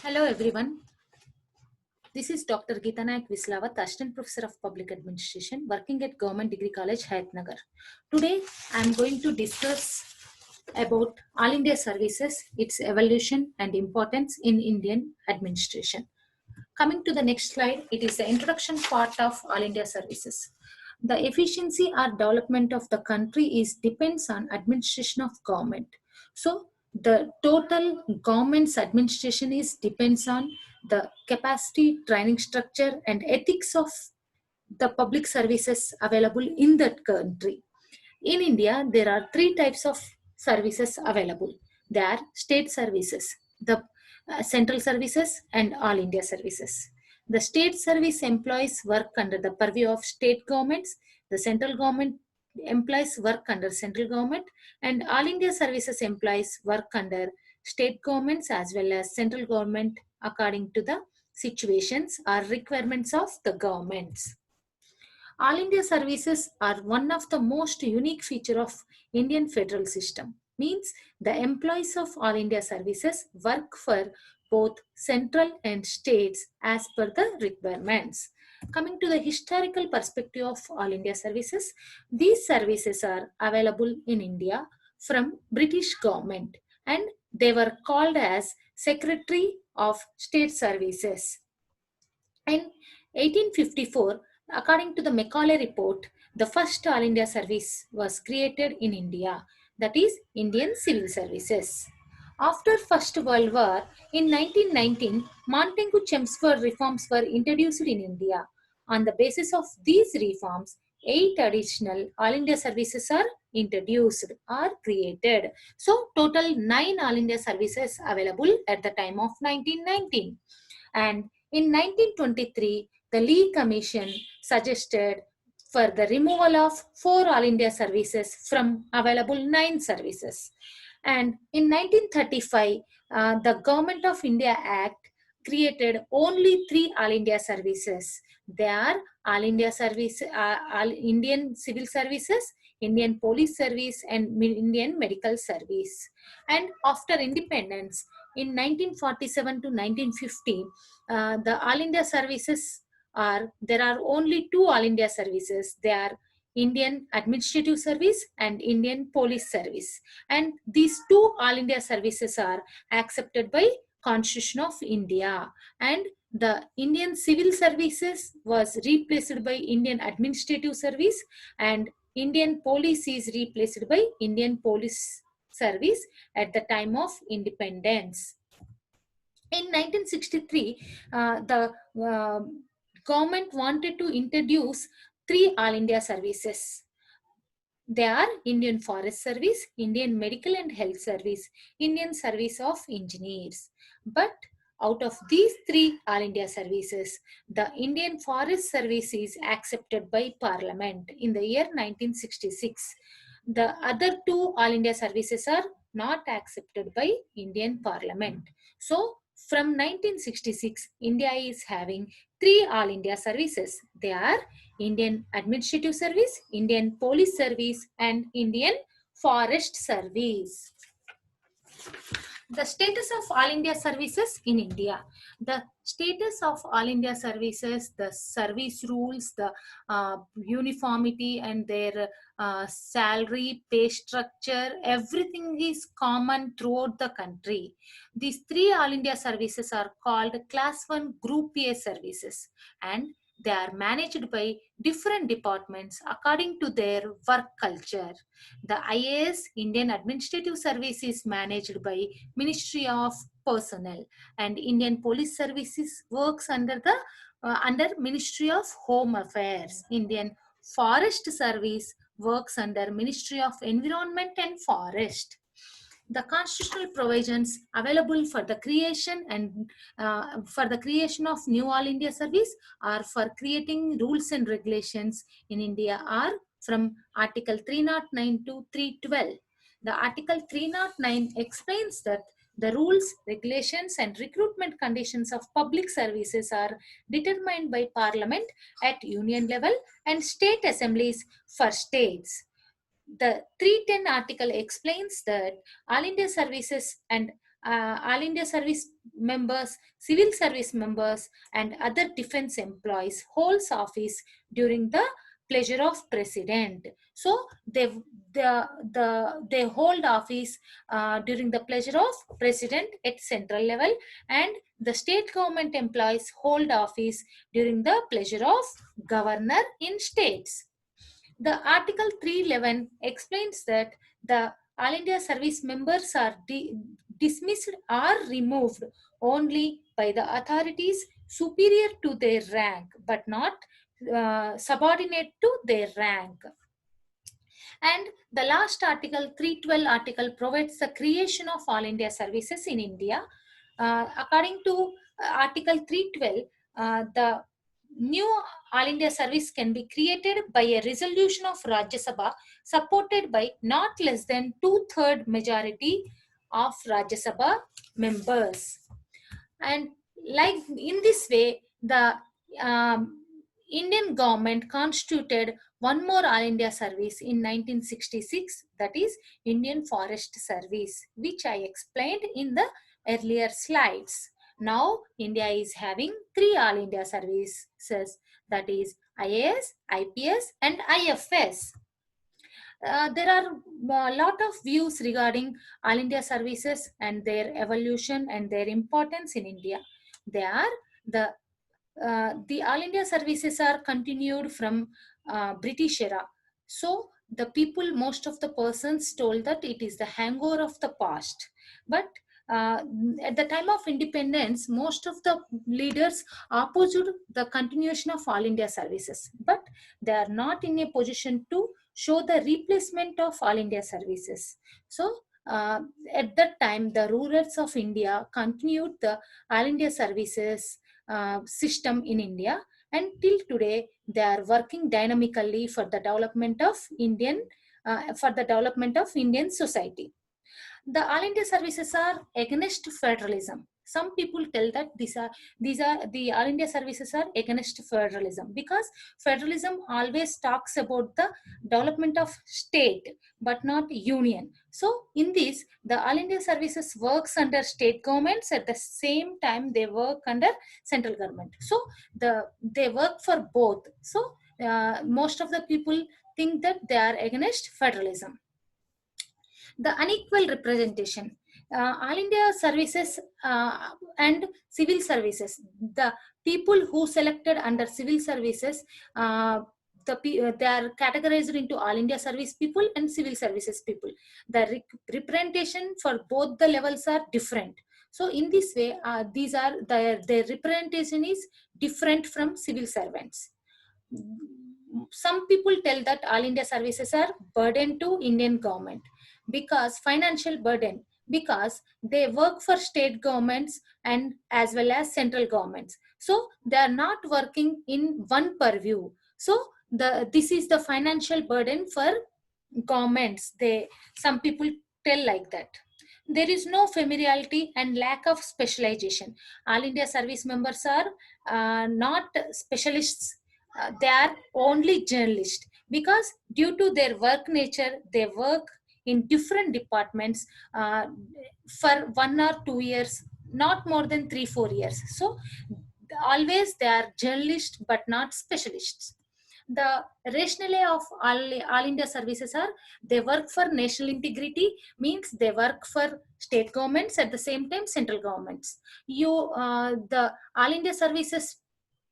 Hello everyone. This is Dr. Geeta Nayak Vislawat, Assistant Professor of Public Administration, working at Government Degree College, Hayatnagar. Today I am going to discuss about All India Services, its evolution and importance in Indian administration. Coming to the next slide, it is the introduction part of All India Services. The efficiency or development of the country depends on administration of government. So the total government's administration depends on the capacity, training structure, and ethics of the public services available in that country. In India, there are three types of services available. They are state services, the central services, and all India services. The state service employees work under the purview of state governments. The central government employees work under central government, and all India services employees work under state governments as well as central government according to the situations or requirements of the governments. All India services are one of the most unique feature of Indian federal system. Means the employees of All India services work for both central and states as per the requirements. Coming to the historical perspective of All India services, these services are available in India from British government and they were called as Secretary of State Services. In 1854, according to the Macaulay report, the first All India service was created in India, that is Indian Civil Services. After First World War, in 1919, Montagu-Chelmsford reforms were introduced in India. On the basis of these reforms, 8 additional All India services are introduced or created. So, total 9 All India services available at the time of 1919. And in 1923, the Lee Commission suggested for the removal of 4 All India services from available 9 services. And in 1935, the Government of India Act created only 3 All India services. They are All India Service, All Indian Civil Services, Indian Police Service, and Indian Medical Service. And after independence, in 1947 to 1950, the All India services there are only 2 All India services. They are Indian Administrative Service and Indian Police Service. And these 2 All India services are accepted by Constitution of India. And the Indian Civil Services was replaced by Indian Administrative Service, and Indian Police is replaced by Indian Police Service at the time of independence. In 1963, the government wanted to introduce 3 All India services. They are Indian Forest Service, Indian Medical and Health Service, Indian Service of Engineers. But out of these 3 All India services, the Indian Forest Service is accepted by Parliament in the year 1966. The other 2 All India services are not accepted by Indian Parliament. So, from 1966, India is having 3 All India services. They are Indian Administrative Service, Indian Police Service, and Indian Forest Service. The status of All India services in India. The status of All India services, the service rules, the uniformity and their salary, pay structure, everything is common throughout the country. These 3 All India services are called Class 1 Group A services, and they are managed by different departments according to their work culture. The IAS, Indian Administrative Service, is managed by Ministry of Personnel, and Indian Police Services works under Ministry of Home Affairs. Indian Forest Service works under Ministry of Environment and Forest. The constitutional provisions available for the creation of new All India Service or for creating rules and regulations in India are from Article 309 to 312. The Article 309 explains that the rules, regulations, and recruitment conditions of public services are determined by Parliament at union level and state assemblies for states. The 310 article explains that All India services and All India service members, civil service members, and other defense employees holds office during the pleasure of president. So they hold office during the pleasure of president at central level, and the state government employees hold office during the pleasure of governor in states. The Article 311 explains that the All India service members are dismissed or removed only by the authorities superior to their rank, but not subordinate to their rank. And the last article, 312 article, provides the creation of All India services in India. According to Article 312, the new All India service can be created by a resolution of Rajya Sabha supported by not less than 2/3 majority of Rajya Sabha members. And like in this way, the Indian government constituted one more All India service in 1966, that is Indian Forest Service, which I explained in the earlier slides. Now India is having 3 All India services, that is IAS, IPS and IFS. There are a lot of views regarding All India services and their evolution and their importance in India. They are the All India services are continued from British era. So the people, most of the persons told that it is the hangover of the past. But at the time of independence, most of the leaders opposed the continuation of All India services. But they are not in a position to show the replacement of All India services. So at that time, the rulers of India continued the All India services system in India, and till today they are working dynamically for the development of Indian society. The All India services are against federalism. Some people tell that these are the All India services are against federalism, because federalism always talks about the development of state but not union. So in this, the All India services works under state governments, at the same time they work under central government. So they work for both. So most of the people think that they are against federalism. The unequal representation. All India services and civil services, the people who selected under civil services, they are categorized into All India service people and civil services people. The representation for both the levels are different. So in this way, these are their representation is different from civil servants. Some people tell that All India services are burden to Indian government, because financial burden, because they work for state governments and as well as central governments. So they are not working in one purview. So this is the financial burden for governments. Some people tell like that. There is no familiarity and lack of specialization. All India service members are not specialists. They are only journalists, because due to their work nature, they work in different departments for 1 or 2 years, not more than 3-4 years. So always they are journalists but not specialists. The rationale of all India services are, they work for national integrity, means they work for state governments, at the same time central governments. The All India services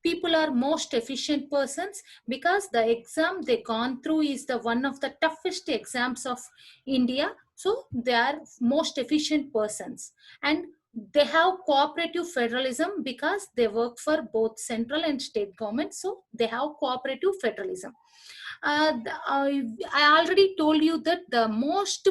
people are most efficient persons, because the exam they gone through is the one of the toughest exams of India. So they are most efficient persons, and they have cooperative federalism, because they work for both central and state government. So they have cooperative federalism. I already told you that the most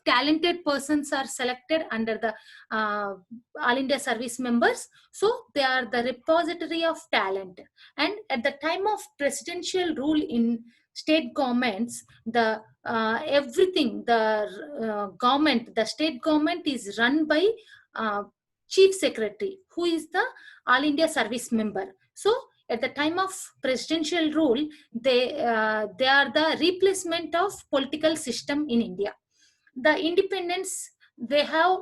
talented persons are selected under the All India service members. So they are the repository of talent. And at the time of presidential rule in state governments, the everything, the state government is run by chief secretary, who is the All India service member. So at the time of presidential rule, they are the replacement of political system in India. The independence, they have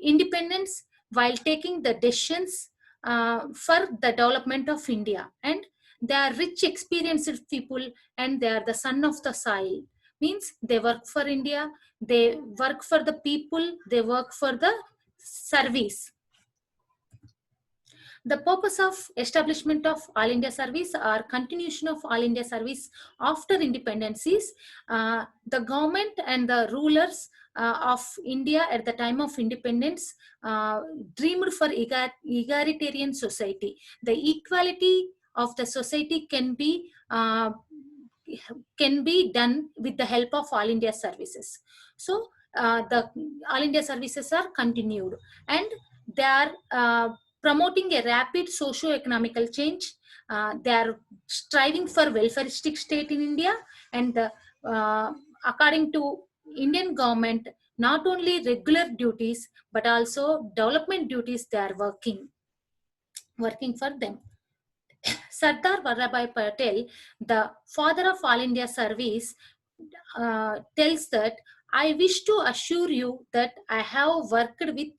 independence while taking the decisions for the development of India. And they are rich, experienced people, and they are the son of the soil. Means they work for India, they work for the people, they work for the service. The purpose of establishment of All India Service or continuation of All India Service after independence is the government and the rulers of India at the time of independence dreamed for egalitarian society. The equality of the society can be done with the help of All India Services. So the All India Services are continued, and they are promoting a rapid socio-economical change. They are striving for welfareistic state in India, and according to Indian government, not only regular duties but also development duties they are working for them. Sardar Vallabhbhai Patel, the father of All India Service, tells that I wish to assure you that I have worked with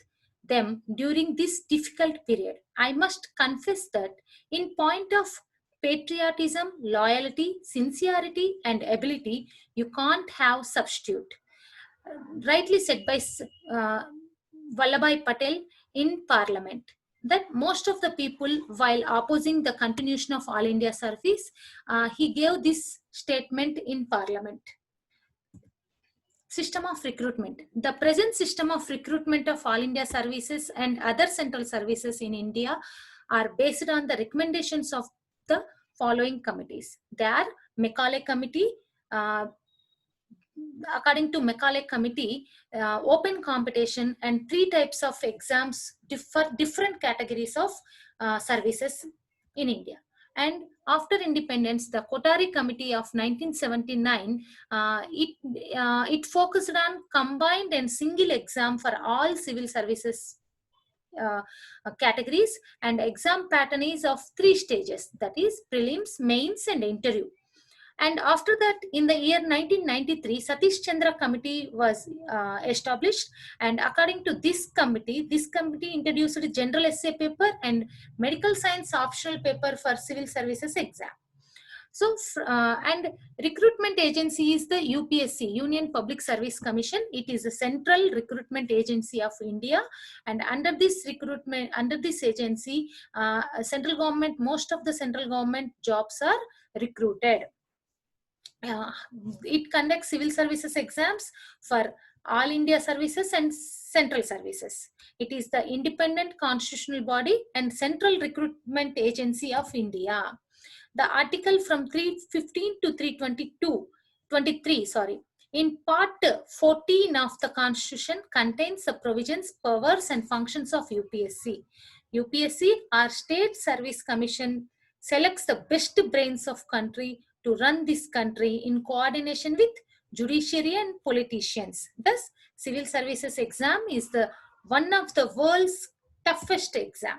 them during this difficult period. I must confess that in point of patriotism, loyalty, sincerity, and ability, you can't have substitute. Rightly said by Vallabhbhai Patel in Parliament, that most of the people, while opposing the continuation of All India Service, he gave this statement in Parliament. System of recruitment. The present system of recruitment of All India Services and other central services in India are based on the recommendations of the following committees. They are Macaulay Committee. According to Macaulay Committee, open competition and 3 types of exams for different categories of services in India. And after independence, the Kothari Committee of 1979, it focused on combined and single exam for all civil services categories, and exam pattern is of 3 stages, that is prelims, mains, and interview. And after that, in the year 1993, Satish Chandra Committee was established. And according to this committee introduced a general essay paper and medical science optional paper for civil services exam. So, and recruitment agency is the UPSC, Union Public Service Commission. It is a central recruitment agency of India. And under this agency, central government, most of the central government jobs are recruited. It conducts civil services exams for All India Services and central services. It is the independent constitutional body and central recruitment agency of India. The article from 315 to 323, in part 14 of the Constitution contains the provisions, powers, and functions of UPSC. UPSC, or State Service Commission, selects the best brains of country to run this country in coordination with judiciary and politicians. Thus, civil services exam is one of the world's toughest exam.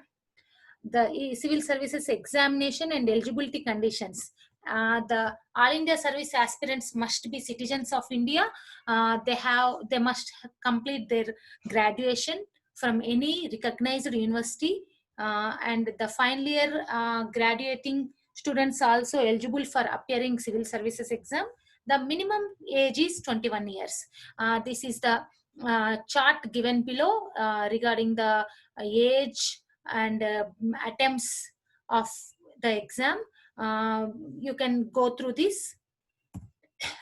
The civil services examination and eligibility conditions. The All India Service aspirants must be citizens of India. They must complete their graduation from any recognized university, and the final year graduating students also eligible for appearing civil services exam. The minimum age is 21 years. This is the chart given below regarding the age and attempts of the exam. You can go through this.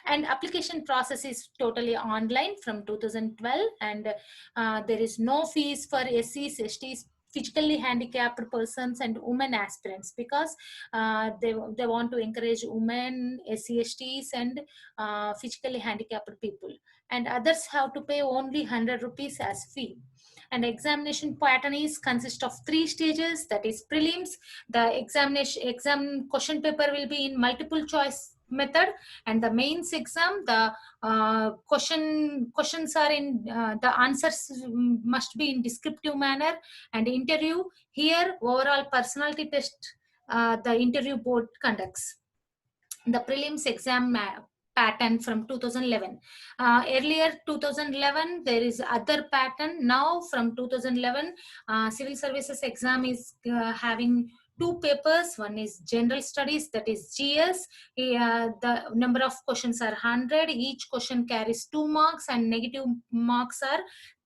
And application process is totally online from 2012, and there is no fees for SCs, STs, physically handicapped persons, and women aspirants, because they want to encourage women, SC/STs, and physically handicapped people. And others have to pay only 100 rupees as fee. And examination pattern consists of 3 stages, that is prelims. The exam question paper will be in multiple choice method, and the mains exam, the questions are in the answers must be in descriptive manner. And interview, here overall personality test the interview board conducts. The prelims exam pattern from 2011. Earlier 2011 there is other pattern. Now from 2011 civil services exam is having two papers. One is general studies, that is GS. The number of questions are 100. Each question carries 2 marks and negative marks are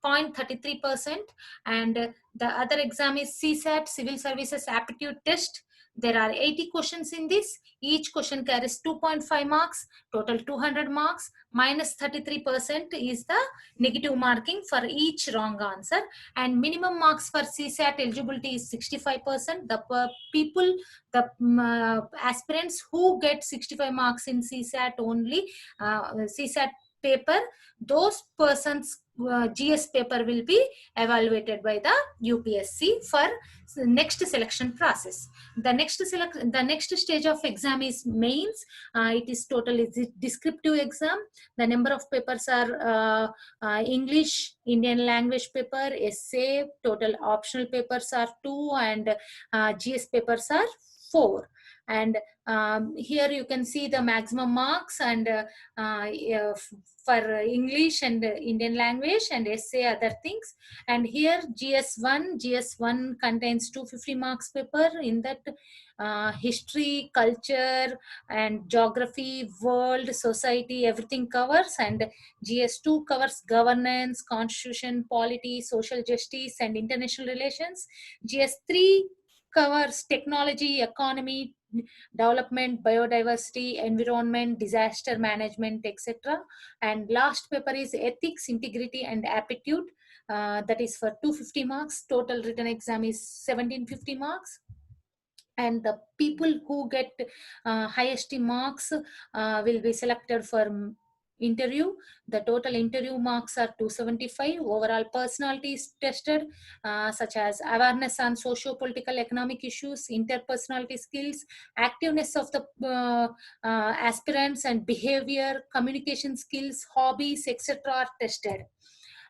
0.33%. And the other exam is CSAT, Civil Services Aptitude Test. There are 80 questions in this. Each question carries 2.5 marks, total 200 marks. Minus 33% is the negative marking for each wrong answer. And minimum marks for CSAT eligibility is 65%. The aspirants who get 65 marks in CSAT only, CSAT paper, those persons GS paper will be evaluated by the UPSC for next selection process. The next stage of exam is mains. It is totally descriptive exam. The number of papers are English, Indian language paper, essay. Total optional papers are 2 and GS papers are 4. And here you can see the maximum marks and for English and Indian language and essay, other things. And here GS1 contains 250 marks paper. In that history, culture and geography, world, society, everything covers. And GS2 covers governance, constitution, polity, social justice and international relations. GS3 covers technology, economy, development, biodiversity, environment, disaster management, etc. And last paper is ethics, integrity and aptitude. That is for 250 marks. Total written exam is 1750 marks. And the people who get highest marks will be selected for interview. The total interview marks are 275. Overall personality is tested, such as awareness on socio political economic issues, interpersonality skills, activeness of the aspirants and behavior, communication skills, hobbies, etc. are tested.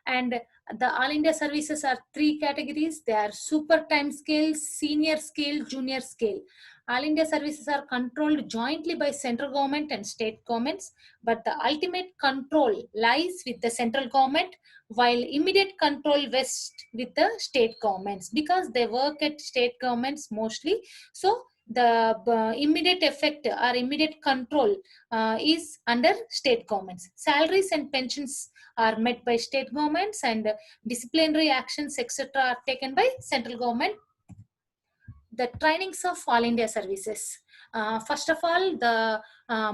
And the All India services are 3 categories. They are super time scale, senior scale, junior scale. All India services are controlled jointly by central government and state governments, but the ultimate control lies with the central government, while immediate control rests with the state governments, because they work at state governments mostly. So the immediate effect or immediate control is under state governments. Salaries and pensions are met by state governments, and disciplinary actions, etc., are taken by central government. The trainings of All India services. First of all, the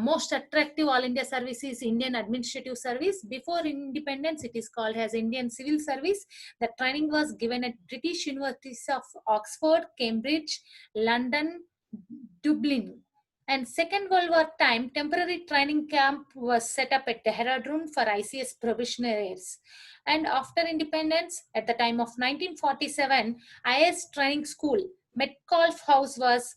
most attractive All India service is Indian Administrative Service. Before independence, it is called as Indian Civil Service. The training was given at British Universities of Oxford, Cambridge, London, Dublin. And Second World War time, temporary training camp was set up at Dehradun for ICS probationaries. And after independence, at the time of 1947, IAS Training School, Metcalfe House, was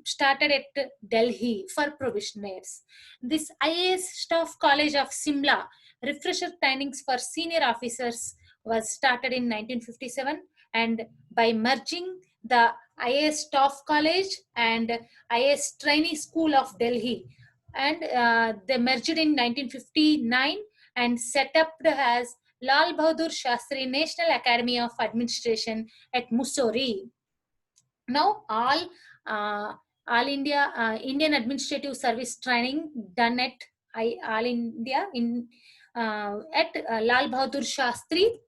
started at Delhi for probationaries. This IAS Staff College of Simla, refresher trainings for senior officers, was started in 1957. And by merging the IAS Staff College and IAS Trainee School of Delhi, and they merged in 1959 and set up as Lal Bahadur Shastri National Academy of Administration at Mussoorie. Now all India Indian Administrative Service training done at All India in at Lal Bahadur Shastri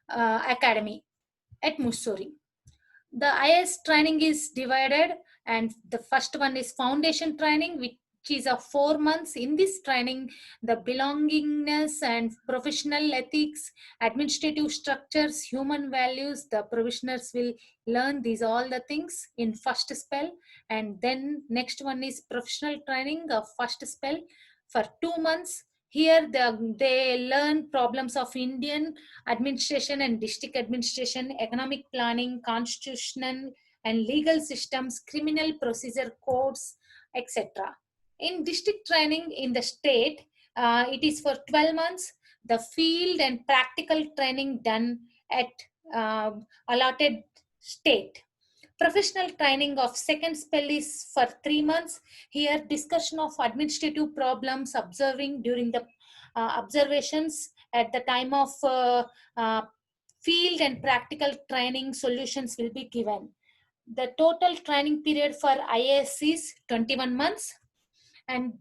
Academy at Mussoorie. The IAS training is divided, and the first one is foundation training, which is of 4 months. In this training, the belongingness and professional ethics, administrative structures, human values, the probationers will learn these all the things in first spell. And then next one is professional training of first spell for 2 months. Here they learn problems of Indian administration and district administration, economic planning, constitutional and legal systems, criminal procedure codes, etc. In district training in the state, it is for 12 months. The field and practical training done at allotted state. Professional training of second spell is for 3 months. Here, discussion of administrative problems observing during the observations at the time of field and practical training solutions will be given. The total training period for IAS is 21 months. And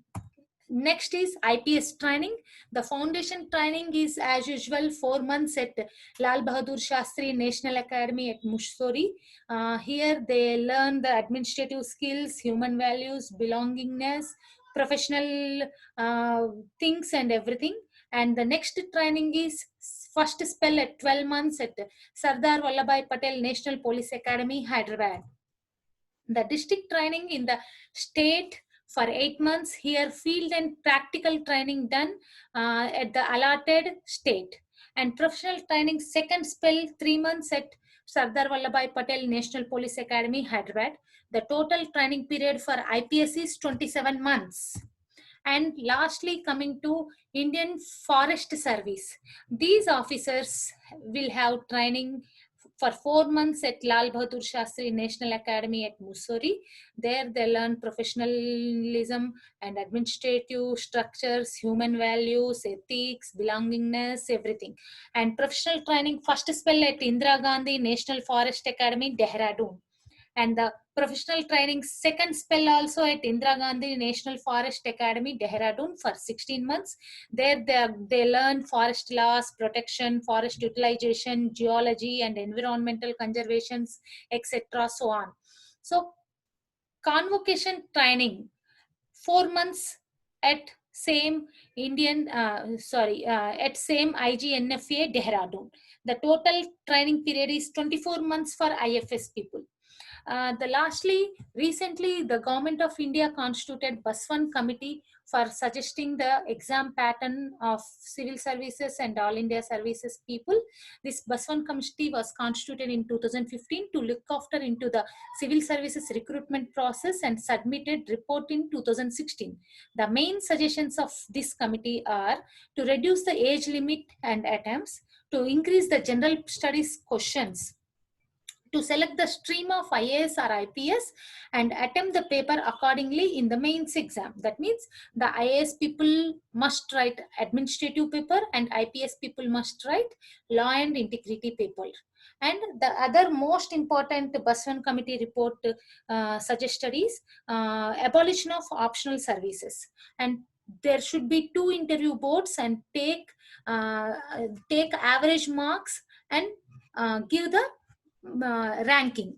next is IPS training. The foundation training is as usual 4 months at Lal Bahadur Shastri National Academy at Mussoorie. Here they learn the administrative skills, human values, belongingness, professional things and everything. And the next training is first spell at 12 months at Sardar Vallabhbhai Patel National Police Academy, Hyderabad. The district training in the state for 8 months. Here field and practical training done at the allotted state. And professional training second spell 3 months at Sardar Vallabhbhai Patel National Police Academy, Hyderabad. The total training period for IPS is 27 months. And lastly, coming to Indian Forest Service. These officers will have training for 4 months at Lal Bahadur Shastri National Academy at Mussoorie. There they learn professionalism and administrative structures, human values, ethics, belongingness, everything. And professional training first spell at Indira Gandhi National Forest Academy, Dehradun. And the professional training second spell also at Indira Gandhi National Forest Academy, Dehradun for 16 months. There they learn forest laws, protection, forest utilization, geology and environmental conservations, etc. so on. So convocation training 4 months at same at same IGNFA Dehradun. The total training period is 24 months for IFS people. Recently, the Government of India constituted Baswan Committee for suggesting the exam pattern of civil services and all India services people. This Baswan Committee was constituted in 2015 to look after into the civil services recruitment process and submitted report in 2016. The main suggestions of this committee are to reduce the age limit and attempts, to increase the general studies questions, to select the stream of IAS or IPS and attempt the paper accordingly in the mains exam. That means the IAS people must write administrative paper and IPS people must write law and integrity paper. And the other most important Baswan Committee report suggested is abolition of optional services. And there should be 2 interview boards and take average marks and give the ranking.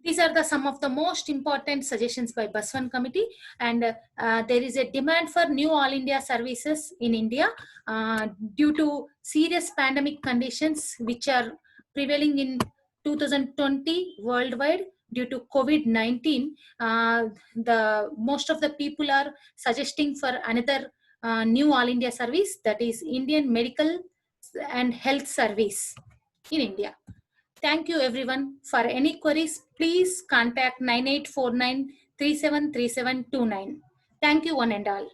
These are some of the most important suggestions by Baswan Committee. And there is a demand for new All India services in India due to serious pandemic conditions which are prevailing in 2020 worldwide due to COVID-19. Most of the people are suggesting for another new All India service, that is Indian Medical and Health Service in India. Thank you everyone. For any queries, please contact 9849 373729. Thank you one and all.